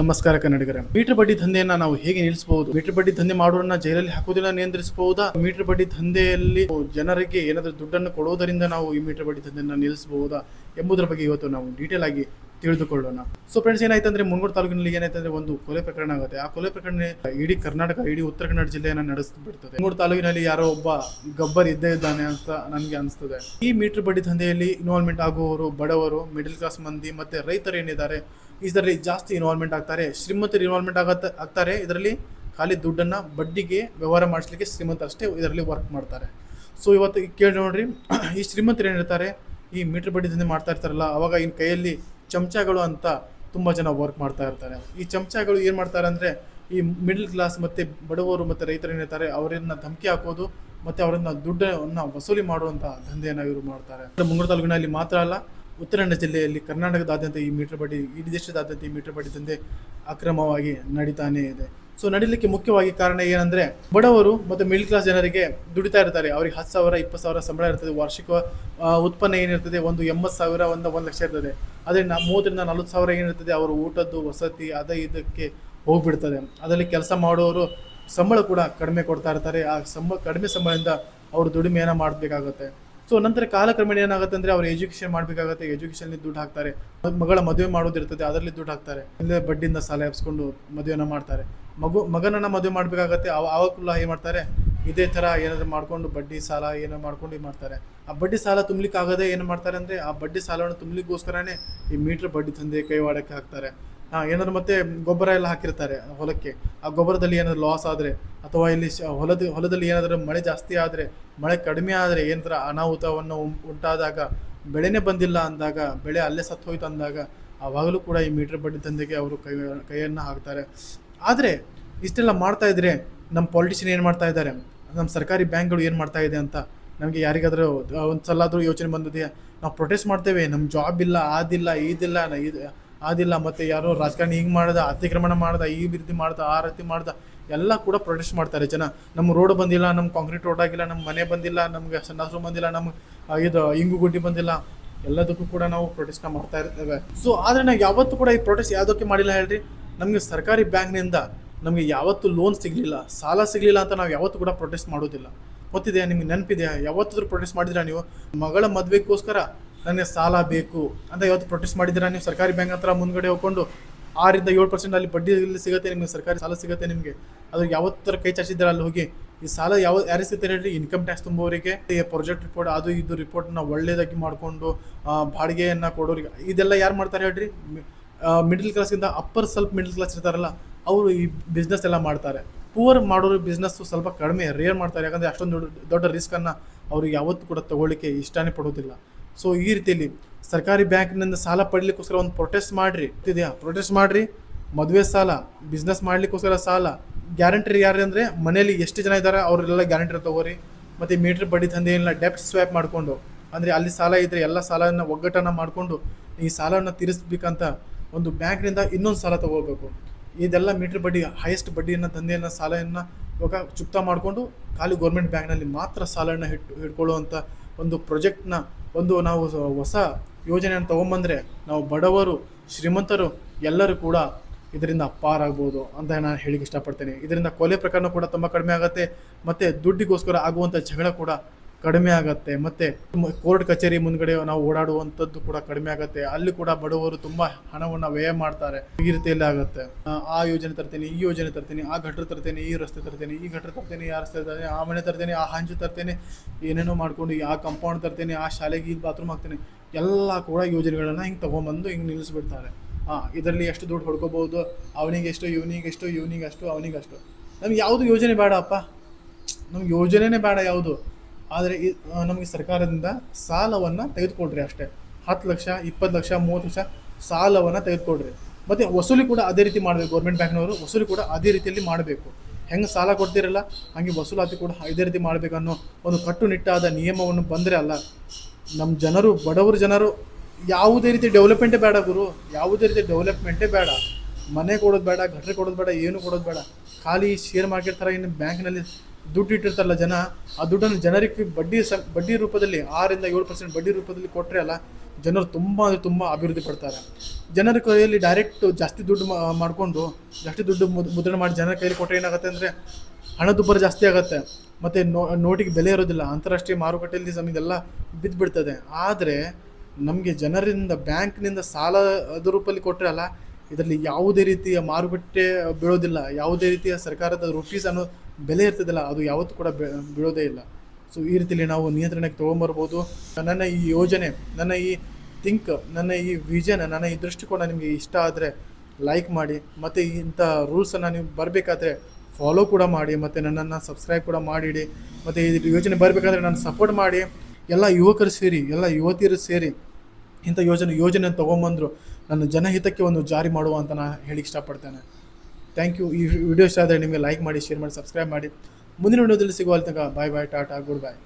ನಮಸ್ಕಾರ ಕನ್ನಡಿಗರೇ. ಮೀಟರ್ ಬಡ್ಡಿ ದಂಧೆಯನ್ನ ನಾವು ಹೇಗೆ ನಿಲ್ಲಿಸಬಹುದು? ಮೀಟರ್ ಬಡ್ಡಿ ದಂಧೆ ಮಾಡೋರನ್ನ ಜೈಲಲ್ಲಿ ಹಾಕುವುದಿಲ್ಲ ನಿಯಂತ್ರಿಸಬಹುದಾ? ಮೀಟರ್ ಬಡ್ಡಿ ದಂಧೆಯಲ್ಲಿ ಜನರಿಗೆ ಏನಾದರೂ ದುಡ್ಡನ್ನು ಕೊಡುವುದರಿಂದ ನಾವು ಈ ಮೀಟರ್ ಬಡ್ಡಿ ದಂಧೆಯನ್ನ ನಿಲ್ಲಿಸಬಹುದಾ ಎಂಬುದರ ಬಗ್ಗೆ ಇವತ್ತು ನಾವು ಡೀಟೇಲ್ ಆಗಿ ತಿಳಿದುಕೊಳ್ಳೋಣ. ಸೊ ಫ್ರೆಂಡ್ಸ್, ಏನಾಯ್ತಂದ್ರೆ ಮುನಗೋಡು ತಾಲೂಕಿನಲ್ಲಿ ಏನಾಯ್ತಂದ್ರೆ ಒಂದು ಕೊಲೆ ಪ್ರಕರಣ ಆಗುತ್ತೆ. ಆ ಕೊಲೆ ಪ್ರಕರಣ ಇಡೀ ಕರ್ನಾಟಕ, ಇಡೀ ಉತ್ತರ ಕನ್ನಡ ಜಿಲ್ಲೆಯನ್ನ ನಡೆಸಿಬಿಡ್ತದೆ. ಮುನಗೋಡು ತಾಲೂಕಿನಲ್ಲಿ ಯಾರೋ ಒಬ್ಬ ಗಬ್ಬರ್ ಇದ್ದೇ ಇದ್ದಾನೆ ಅಂತ ನನಗೆ ಅನಿಸ್ತದೆ. ಈ ಮೀಟರ್ ಬಡ್ಡಿ ದಂಧೆಯಲ್ಲಿ ಇನ್ವಾಲ್ವ್ಮೆಂಟ್ ಆಗುವವರು ಬಡವರು, ಮಿಡಿಲ್ ಕ್ಲಾಸ್ ಮಂದಿ ಮತ್ತೆ ರೈತರು ಏನಿದ್ದಾರೆ ಇದರಲ್ಲಿ ಜಾಸ್ತಿ ಇನ್ವಾಲ್ವ್ಮೆಂಟ್ ಆಗ್ತಾರೆ. ಶ್ರೀಮಂತರು ಇನ್ವಾಲ್ವ್ಮೆಂಟ್ ಆಗ್ತಾರೆ. ಇದರಲ್ಲಿ ಖಾಲಿ ದುಡ್ಡನ್ನು ಬಡ್ಡಿಗೆ ವ್ಯವಹಾರ ಮಾಡಿಸ್ಲಿಕ್ಕೆ ಶ್ರೀಮಂತ ಅಷ್ಟೇ ಇದರಲ್ಲಿ ವರ್ಕ್ ಮಾಡ್ತಾರೆ. ಸೊ ಇವತ್ತು ಕೇಳಿ ನೋಡ್ರಿ, ಈ ಶ್ರೀಮಂತರು ಏನಿರ್ತಾರೆ ಈ ಮೀಟರ್ ಬಡ್ಡಿ ದಂಧೆ ಮಾಡ್ತಾ ಇರ್ತಾರಲ್ಲ, ಅವಾಗ ಇನ್ನು ಕೈಯಲ್ಲಿ ಚಮಚಗಳು ಅಂತ ತುಂಬ ಜನ ವರ್ಕ್ ಮಾಡ್ತಾ ಇರ್ತಾರೆ. ಈ ಚಮಚಗಳು ಏನು ಮಾಡ್ತಾರೆ ಅಂದರೆ ಈ ಮಿಡಲ್ ಕ್ಲಾಸ್ ಮತ್ತು ಬಡವರು ಮತ್ತು ರೈತರು ಏನಿರ್ತಾರೆ ಅವರನ್ನ ಧಮಕಿ ಹಾಕೋದು ಮತ್ತು ಅವರನ್ನ ದುಡ್ಡನ್ನು ವಸೂಲಿ ಮಾಡುವಂಥ ದಂಧೆಯನ್ನು ಇವರು ಮಾಡ್ತಾರೆ. ಮುನಗೋಡು ತಾಲೂಕಿನಲ್ಲಿ ಮಾತ್ರ ಅಲ್ಲ, ಉತ್ತರ ಕನ್ನಡ ಜಿಲ್ಲೆಯಲ್ಲಿ ಕರ್ನಾಟಕದಾದ್ಯಂತ ಈ ಮೀಟರ್ ಬಡ್ಡಿ, ಇಡೀ ದೇಶದಾದ್ಯಂತ ಈ ಮೀಟರ್ ಬಡ್ಡಿ ದಂಧೆ ಅಕ್ರಮವಾಗಿ ನಡೀತಾನೇ ಇದೆ. ಸೊ ನಡೀಲಿಕ್ಕೆ ಮುಖ್ಯವಾಗಿ ಕಾರಣ ಏನಂದರೆ, ಬಡವರು ಮತ್ತು ಮಿಡಲ್ ಕ್ಲಾಸ್ ಜನರಿಗೆ ದುಡಿತಾ ಇರ್ತಾರೆ. ಅವ್ರಿಗೆ 10,000 20,000 ಸಂಬಳ ಇರ್ತದೆ. ವಾರ್ಷಿಕ ಉತ್ಪನ್ನ ಏನಿರ್ತದೆ ಒಂದು 80,000 1 ಲಕ್ಷ ಇರ್ತದೆ. ಅದೇ 30,000 40,000 ಏನಿರ್ತದೆ ಅವರು ಊಟದ್ದು ವಸತಿ ಇದಕ್ಕೆ ಹೋಗ್ಬಿಡ್ತದೆ. ಅದರಲ್ಲಿ ಕೆಲಸ ಮಾಡೋರು ಸಂಬಳ ಕೂಡ ಕಡಿಮೆ ಕೊಡ್ತಾ ಇರ್ತಾರೆ. ಆ ಕಡಿಮೆ ಸಂಬಳದಿಂದ ಅವರು ದುಡಿಮೆಯನ್ನು ಮಾಡಬೇಕಾಗುತ್ತೆ. ಸೊ ನಂತರ ಕಾಲಕ್ರಮೇಣ ಏನಾಗುತ್ತೆ ಅಂದರೆ ಅವರು ಎಜುಕೇಷನ್ ಮಾಡಬೇಕಾಗುತ್ತೆ. ಎಜುಕೇಷನ್ಲಿ ದುಡ್ಡು ಹಾಕ್ತಾರೆ. ಮಗಳ ಮದುವೆ ಮಾಡೋದಿರ್ತದೆ, ಅದರಲ್ಲಿ ದುಡ್ಡು ಹಾಕ್ತಾರೆ. ಇಲ್ಲೇ ಬಡ್ಡಿಯಿಂದ ಸಾಲ ಎಬ್ಸ್ಕೊಂಡು ಮದುವೆನ ಮಾಡ್ತಾರೆ. ಮಗನನ್ನು ಮದುವೆ ಮಾಡಬೇಕಾಗತ್ತೆ. ಆವಾಗಲೂ ಏನು ಮಾಡ್ತಾರೆ, ಇದೇ ಥರ ಏನಾದರೂ ಮಾಡ್ಕೊಂಡು ಬಡ್ಡಿ ಸಾಲ ಏನೋ ಮಾಡ್ಕೊಂಡು ಮಾಡ್ತಾರೆ. ಆ ಬಡ್ಡಿ ಸಾಲ ತುಂಬಲಿಕ್ಕೆ ಆಗದೆ ಏನು ಮಾಡ್ತಾರೆ ಅಂದರೆ, ಆ ಬಡ್ಡಿ ಸಾಲವನ್ನು ತುಂಬಲಿಕ್ಕೋಸ್ಕರನೇ ಈ ಮೀಟರ್ ಬಡ್ಡಿ ದಂಧೆ ಕೈವಾಡಕ್ಕೆ ಹಾಕ್ತಾರೆ. ಏನಾದ್ರು ಮತ್ತೆ ಗೊಬ್ಬರ ಎಲ್ಲ ಹಾಕಿರ್ತಾರೆ ಹೊಲಕ್ಕೆ. ಆ ಗೊಬ್ಬರದಲ್ಲಿ ಏನಾದರೂ ಲಾಸ್ ಆದರೆ, ಅಥವಾ ಇಲ್ಲಿ ಹೊಲದಲ್ಲಿ ಏನಾದರೂ ಮಳೆ ಜಾಸ್ತಿ ಆದರೆ, ಮಳೆ ಕಡಿಮೆ ಆದರೆ, ಏನಾರ ಅನಾಹುತವನ್ನು ಉಂಟಾದಾಗ, ಬೆಳೆನೇ ಬಂದಿಲ್ಲ ಅಂದಾಗ, ಬೆಳೆ ಅಲ್ಲೇ ಸತ್ತು ಹೋಯ್ತು ಅಂದಾಗ, ಆವಾಗಲೂ ಕೂಡ ಈ ಮೀಟರ್ ಬಡ್ಡಿ ದಂಧೆಗೆ ಅವರು ಕೈಯನ್ನು ಹಾಕ್ತಾರೆ. ಆದರೆ ಇಷ್ಟೆಲ್ಲ ಮಾಡ್ತಾ ಇದ್ರೆ ನಮ್ಮ ಪಾಲಿಟಿಷಿಯನ್ ಏನು ಮಾಡ್ತಾ ಇದ್ದಾರೆ, ನಮ್ಮ ಸರ್ಕಾರಿ ಬ್ಯಾಂಕ್ಗಳು ಏನು ಮಾಡ್ತಾ ಇದೆ ಅಂತ ನಮಗೆ ಯಾರಿಗಾದರೂ ಒಂದು ಸಲ ಆದರೂ ಯೋಚನೆ ಬಂದಿದೆಯಾ? ನಾವು ಪ್ರೊಟೆಸ್ಟ್ ಮಾಡ್ತೇವೆ, ನಮ್ಮ ಜಾಬ್ ಇಲ್ಲ, ಆದಿಲ್ಲ ಮತ್ತು ಯಾರೋ ರಾಜಕಾರಣಿ ಹಿಂಗೆ ಮಾಡ್ದ, ಅತಿಕ್ರಮಣ ಮಾಡ್ದ, ಈ ರೀತಿ ಮಾಡ್ದ, ಆ ರೀತಿ ಮಾಡ್ದ, ಎಲ್ಲ ಕೂಡ ಪ್ರೊಟೆಸ್ಟ್ ಮಾಡ್ತಾರೆ ಜನ. ನಮ್ಮ ರೋಡ್ ಬಂದಿಲ್ಲ, ನಮ್ಮ ಕಾಂಕ್ರೀಟ್ ರೋಡ್ ಆಗಿಲ್ಲ, ನಮ್ಮ ಮನೆ ಬಂದಿಲ್ಲ, ನಮಗೆ ಸಣ್ಣರು ಬಂದಿಲ್ಲ, ನಮಗೆ ಇಂಗು ಗುಡ್ಡಿ ಬಂದಿಲ್ಲ, ಎಲ್ಲದಕ್ಕೂ ಕೂಡ ನಾವು ಪ್ರೊಟೆಸ್ಟ್ನ ಮಾಡ್ತಾ ಇರ್ತೇವೆ. ಸೊ ಆದರೆ ನಾವು ಯಾವತ್ತೂ ಕೂಡ ಈ ಪ್ರೊಟೆಸ್ಟ್ ಯಾವುದಕ್ಕೆ ಮಾಡಿಲ್ಲ ಹೇಳ್ರಿ? ನಮಗೆ ಸರ್ಕಾರಿ ಬ್ಯಾಂಕ್ನಿಂದ ನಮಗೆ ಯಾವತ್ತೂ ಲೋನ್ ಸಿಗಲಿಲ್ಲ, ಸಾಲ ಸಿಗಲಿಲ್ಲ ಅಂತ ನಾವು ಯಾವತ್ತೂ ಕೂಡ ಪ್ರೊಟೆಸ್ಟ್ ಮಾಡೋದಿಲ್ಲ. ಗೊತ್ತಿದೆಯಾ ನಿಮ್ಗೆ? ನೆನಪಿದೆಯಾ? ಯಾವತ್ತಾದ್ರೂ ಪ್ರೊಟೆಸ್ಟ್ ಮಾಡಿದ್ದೀರಾ ನೀವು? ಮಗಳ ಮದುವೆಗೋಸ್ಕರ ನನಗೆ ಸಾಲ ಬೇಕು ಅಂತ ಯಾವತ್ತು ಪ್ರೊಟೆಸ್ಟ್ ಮಾಡಿದ್ದೀರಾ ನೀವು? ಸರ್ಕಾರಿ ಬ್ಯಾಂಕ್ ಹತ್ರ ಮುಂದ್ಗಡೆ ಹೋಗ್ಕೊಂಡು 6-7% ಅಲ್ಲಿ ಬಡ್ಡಿಯಲ್ಲಿ ಸಿಗುತ್ತೆ ನಿಮಗೆ, ಸರ್ಕಾರಿ ಸಾಲ ಸಿಗುತ್ತೆ ನಿಮಗೆ. ಅದು ಯಾವತ್ತರ ಕೈ ಚಾಚಿದ್ದೀರಾ ಅಲ್ಲಿ ಹೋಗಿ? ಈ ಸಾಲ ಯಾರಿಗೆ ಸಿಗುತ್ತೆ ಹೇಳಿ? ಇನ್ಕಮ್ ಟ್ಯಾಕ್ಸ್ ತುಂಬುವವರಿಗೆ, ಪ್ರಾಜೆಕ್ಟ್ ರಿಪೋರ್ಟ್ ಅದು ಇದು ರಿಪೋರ್ಟ್ನ ಒಳ್ಳೇದಾಗಿ ಮಾಡಿಕೊಂಡು ಬಾಡಿಗೆಯನ್ನು ಕೊಡೋರಿಗೆ, ಇದೆಲ್ಲ ಯಾರು ಮಾಡ್ತಾರೆ ಹೇಳ್ರಿ? ಮಿಡಲ್ ಕ್ಲಾಸಿಂದ ಸ್ವಲ್ಪ ಮಿಡಲ್ ಕ್ಲಾಸ್ ಇರ್ತಾರಲ್ಲ, ಅವರು ಈ ಬಿಸ್ನೆಸ್ ಎಲ್ಲ ಮಾಡ್ತಾರೆ. ಪೂರ್ ಮಾಡೋರು ಬಿಸ್ನೆಸ್ಸು ಸ್ವಲ್ಪ ಕಡಿಮೆ ರೇರ್ ಮಾಡ್ತಾರೆ. ಯಾಕಂದರೆ ಅಷ್ಟೊಂದು ದೊಡ್ಡ ರಿಸ್ಕನ್ನು ಅವರು ಯಾವತ್ತೂ ಕೂಡ ತೊಗೊಳ್ಳಿಕ್ಕೆ ಇಷ್ಟನೇ ಪಡೋದಿಲ್ಲ. ಸೊ ಈ ರೀತಿಯಲ್ಲಿ ಸರ್ಕಾರಿ ಬ್ಯಾಂಕ್ನಿಂದ ಸಾಲ ಪಡಲಿಕ್ಕೋಸ್ಕರ ಒಂದು ಪ್ರೊಟೆಸ್ಟ್ ಮಾಡಿರಿ. ಪ್ರೊಟೆಸ್ಟ್ ಮಾಡಿರಿ. ಮದುವೆ ಸಾಲ, ಬಿಸ್ನೆಸ್ ಮಾಡಲಿಕ್ಕೋಸ್ಕರ ಸಾಲ, ಗ್ಯಾರಂಟರ್ ಯಾರು ಅಂದರೆ ಮನೇಲಿ ಎಷ್ಟು ಜನ ಇದ್ದಾರೆ ಅವರೆಲ್ಲ ಗ್ಯಾರಂಟರ್ ತೊಗೋರಿ. ಮತ್ತು ಮೀಟರ್ ಬಡ್ಡಿ ದಂಧೆಯೆಲ್ಲ ಡೆಪ್ಟ್ ಸ್ವ್ಯಾಪ್ ಮಾಡಿಕೊಂಡು, ಅಂದರೆ ಅಲ್ಲಿ ಸಾಲ ಇದ್ದರೆ ಎಲ್ಲ ಸಾಲವನ್ನು ಒಗ್ಗಟ್ಟನ್ನು ಮಾಡಿಕೊಂಡು ಈ ಸಾಲವನ್ನು ತೀರಿಸ್ಬೇಕಂತ ಒಂದು ಬ್ಯಾಂಕ್ನಿಂದ ಇನ್ನೊಂದು ಸಾಲ ತೊಗೋಬೇಕು. ಇದೆಲ್ಲ ಮೀಟರ್ ಬಡ್ಡಿ, ಹೈಯೆಸ್ಟ್ ಬಡ್ಡಿಯನ್ನು ದಂಧೆಯನ್ನು ಸಾಲವನ್ನು ಇವಾಗ ಚುಕ್ತಾ ಮಾಡಿಕೊಂಡು ಖಾಲಿ ಗೌರ್ಮೆಂಟ್ ಬ್ಯಾಂಕ್ನಲ್ಲಿ ಮಾತ್ರ ಸಾಲವನ್ನು ಹಿಡ್ಕೊಳ್ಳುವಂಥ ಒಂದು ಪ್ರಾಜೆಕ್ಟ್ನ ನಾವು ಹೊಸ ಯೋಜನೆಯನ್ನು ತೊಗೊಂಬಂದರೆ ನಾವು ಬಡವರು ಶ್ರೀಮಂತರು ಎಲ್ಲರೂ ಕೂಡ ಇದರಿಂದ ಪಾರಾಗ್ಬೋದು ಅಂತ ನಾನು ಹೇಳಿಕ್ಕೆ ಇಷ್ಟಪಡ್ತೇನೆ. ಇದರಿಂದ ಕೊಲೆ ಪ್ರಕರಣ ಕೂಡ ತುಂಬ ಕಡಿಮೆ ಆಗುತ್ತೆ, ಮತ್ತು ದುಡ್ಡಿಗೋಸ್ಕರ ಆಗುವಂಥ ಜಗಳ ಕೂಡ ಕಡಿಮೆ ಆಗುತ್ತೆ, ಮತ್ತು ಕೋರ್ಟ್ ಕಚೇರಿ ಮುಂದ್ಗಡೆ ನಾವು ಓಡಾಡುವಂಥದ್ದು ಕೂಡ ಕಡಿಮೆ ಆಗುತ್ತೆ. ಅಲ್ಲಿ ಕೂಡ ಬಡವರು ತುಂಬ ಹಣವನ್ನು ವ್ಯಯ ಮಾಡ್ತಾರೆ. ಈ ರೀತಿಯಲ್ಲಿ ಆಗುತ್ತೆ. ಆ ಯೋಜನೆ ತರ್ತೀನಿ, ಈ ಯೋಜನೆ ತರ್ತೀನಿ, ಆ ಘಟರ ತರ್ತೀನಿ, ಈ ರಸ್ತೆ ತರ್ತೀನಿ, ಈ ಘಟರ ತರ್ತೀನಿ, ಆ ರಸ್ತೆ ತರ್ತೀನಿ, ಆ ಮನೆ ತರ್ತೀನಿ, ಆ ಹಂಚು ತರ್ತೀನಿ, ಏನೇನೋ ಮಾಡ್ಕೊಂಡು ಆ ಕಾಂಪೌಂಡ್ ತರ್ತೀನಿ, ಆ ಶಾಲೆಗೆ ಇಲ್ಲಿ ಬಾತ್ರೂಮ್ ಹಾಕ್ತೀನಿ, ಎಲ್ಲ ಕೂಡ ಯೋಜನೆಗಳನ್ನು ಹಿಂಗೆ ತೊಗೊಂಬಂದು ಹಿಂಗೆ ನಿಲ್ಲಿಸ್ಬಿಡ್ತಾರೆ. ಇದರಲ್ಲಿ ಎಷ್ಟು ದುಡ್ಡು ಹೊಡ್ಕೋಬೋದು, ಅವನಿಗೆಷ್ಟು, ಇವನಿಗೆಷ್ಟು, ಅವನಿಗಷ್ಟು. ನಮ್ಗೆ ಯಾವುದು ಯೋಜನೆ ಬೇಡ ಅಪ್ಪ, ನಮ್ಗೆ ಯೋಜನೆನೇ ಬೇಡ ಯಾವುದು. ಆದರೆ ನಮಗೆ ಸರ್ಕಾರದಿಂದ ಸಾಲವನ್ನು ತೆಗೆದುಕೊಡ್ರಿ ಅಷ್ಟೇ. 10 ಲಕ್ಷ 20 ಲಕ್ಷ 30 ಲಕ್ಷ ಸಾಲವನ್ನು ತೆಗೆದುಕೊಡ್ರಿ. ಮತ್ತು ವಸೂಲಿ ಕೂಡ ಅದೇ ರೀತಿ ಮಾಡಬೇಕು. ಗೌರ್ಮೆಂಟ್ ಬ್ಯಾಂಕ್ನವರು ವಸೂಲಿ ಕೂಡ ಅದೇ ರೀತಿಯಲ್ಲಿ ಮಾಡಬೇಕು. ಹೆಂಗೆ ಸಾಲ ಕೊಡ್ತಿರಲ್ಲ ಹಾಗೆ ವಸೂಲಾತಿ ಕೂಡ ಇದೇ ರೀತಿ ಮಾಡಬೇಕು ಅನ್ನೋ ಒಂದು ಕಟ್ಟುನಿಟ್ಟಾದ ನಿಯಮವನ್ನು ಬಂದರೆ ಅಲ್ಲ ನಮ್ಮ ಜನರು, ಬಡವರು ಜನರು ಯಾವುದೇ ರೀತಿ ಡೆವಲಪ್ಮೆಂಟೇ ಬೇಡ ಗುರು, ಯಾವುದೇ ರೀತಿ ಡೆವಲಪ್ಮೆಂಟೇ ಬೇಡ. ಮನೆ ಕೊಡೋದು ಬೇಡ, ಗಟ್ರೆ ಕೊಡೋದು ಬೇಡ, ಏನು ಕೊಡೋದು ಬೇಡ. ಖಾಲಿ ಶೇರ್ ಮಾರ್ಕೆಟ್ ಥರ ಇನ್ನು ಬ್ಯಾಂಕ್ನಲ್ಲಿ ದುಡ್ಡು ಇಟ್ಟಿರ್ತಾರಲ್ಲ ಜನ, ಆ ದುಡ್ಡನ್ನು ಜನರಿಗೆ ಬಡ್ಡಿ ರೂಪದಲ್ಲಿ 6-7% ಬಡ್ಡಿ ರೂಪದಲ್ಲಿ ಕೊಟ್ಟರೆ ಅಲ್ಲ, ಜನರು ತುಂಬ ಅಂದರೆ ತುಂಬ ಅಭಿವೃದ್ಧಿ ಪಡ್ತಾರೆ. ಜನರ ಕೈಯಲ್ಲಿ ಡೈರೆಕ್ಟ್ ಜಾಸ್ತಿ ದುಡ್ಡು ಮಾಡಿಕೊಂಡು ಜಾಸ್ತಿ ದುಡ್ಡು ಮುದ್ರಣ ಮಾಡಿ ಜನರ ಕೈಯಲ್ಲಿ ಕೊಟ್ಟರೆ ಏನಾಗುತ್ತೆ ಅಂದರೆ ಹಣದುಬ್ಬರ ಜಾಸ್ತಿ ಆಗುತ್ತೆ, ಮತ್ತು ನೋಟಿಗೆ ಬೆಲೆ ಇರೋದಿಲ್ಲ, ಅಂತಾರಾಷ್ಟ್ರೀಯ ಮಾರುಕಟ್ಟೆಯಲ್ಲಿ ಇದೆಲ್ಲ ಬಿದ್ದುಬಿಡ್ತದೆ. ಆದರೆ ನಮಗೆ ಜನರಿಂದ ಬ್ಯಾಂಕ್ನಿಂದ ಸಾಲ ಅದ ರೂಪದಲ್ಲಿ ಕೊಟ್ಟರೆ ಅಲ್ಲ, ಇದರಲ್ಲಿ ಯಾವುದೇ ರೀತಿಯ ಮಾರುಕಟ್ಟೆ ಬೀಳೋದಿಲ್ಲ, ಯಾವುದೇ ರೀತಿಯ ಸರ್ಕಾರದ ರುಪೀಸ್ ಅನ್ನೋ ಬೆಲೆ ಇರ್ತದಿಲ್ಲ, ಅದು ಯಾವತ್ತೂ ಕೂಡ ಬೀಳೋದೇ ಇಲ್ಲ. ಸೊ ಈ ರೀತಿಯಲ್ಲಿ ನಾವು ನಿಯಂತ್ರಣಕ್ಕೆ ತೊಗೊಂಬರ್ಬೋದು. ನನ್ನ ಈ ಯೋಜನೆ, ನನ್ನ ಈ ನನ್ನ ಈ ವಿಷನ್, ನನ್ನ ಈ ದೃಷ್ಟಿಕೋನ ನಿಮಗೆ ಇಷ್ಟ ಆದರೆ ಲೈಕ್ ಮಾಡಿ, ಮತ್ತು ಇಂಥ ರೂಲ್ಸನ್ನು ನೀವು ಬರಬೇಕಾದ್ರೆ ಫಾಲೋ ಕೂಡ ಮಾಡಿ, ಮತ್ತು ನನ್ನನ್ನು ಸಬ್ಸ್ಕ್ರೈಬ್ ಕೂಡ ಮಾಡಿಡಿ. ಮತ್ತು ಈ ಯೋಜನೆ ಬರಬೇಕಾದ್ರೆ ನಾನು ಸಪೋರ್ಟ್ ಮಾಡಿ, ಎಲ್ಲ ಯುವಕರು ಸೇರಿ, ಎಲ್ಲ ಯುವತಿಯರು ಸೇರಿ ಇಂಥ ಯೋಜನೆ ತೊಗೊಂಬಂದರು ನನ್ನ ಜನಹಿತಕ್ಕೆ ಒಂದು ಜಾರಿ ಮಾಡುವ ಅಂತ ನಾನು ಹೇಳಿ ಇಷ್ಟಪಡ್ತೇನೆ. Thank you. ಈ ವಿಡಿಯೋ ಇಷ್ಟ ಆದರೆ ನಿಮಗೆ ಲೈಕ್ ಮಾಡಿ, ಶೇರ್ ಮಾಡಿ, ಸಬ್ಸ್ಕ್ರೈಬ್ ಮಾಡಿ. ಮುಂದಿನ ವಿಡಿಯೋದಲ್ಲಿ ಸಿಗುವ ತನಕ ಬಾಯ್ ಬಾಯ್, ಟಾಟಾ, ಗುಡ್ ಬಾಯ್.